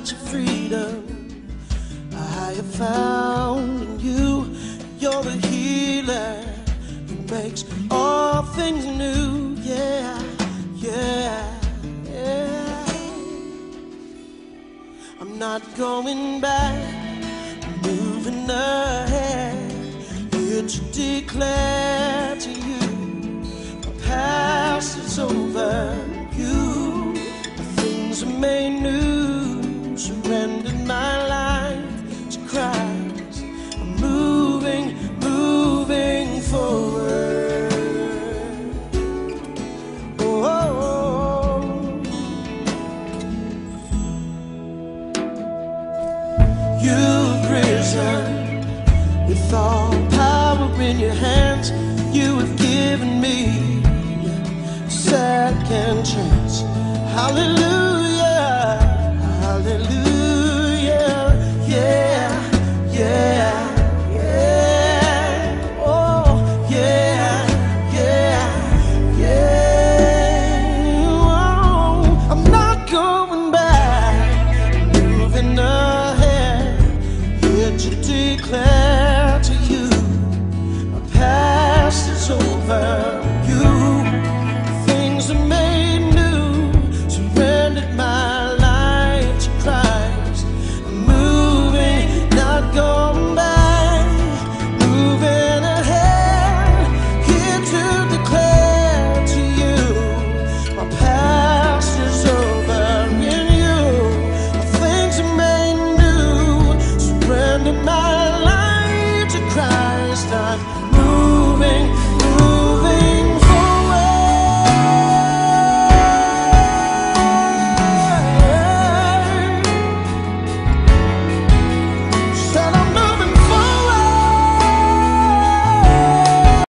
about your freedom I have found in you. You're the healer who makes all things new. Yeah, yeah, yeah. I'm not going back, I'm moving ahead, here to declare to you my past is over. You, things are made new, surrendered my life to Christ. I'm moving forward. Oh, you've risen with all power in your hands. You have given me a second chance. Hallelujah, hallelujah, yeah, yeah, yeah, oh, yeah, yeah, yeah. Oh, I'm not going back, moving ahead, here to declare to you my past is over. You, things are made new, surrendered my life to Christ. I'm moving, not going back, moving ahead, here to declare to you my past is over. In you, things are made new, surrendered my life to Christ. I'm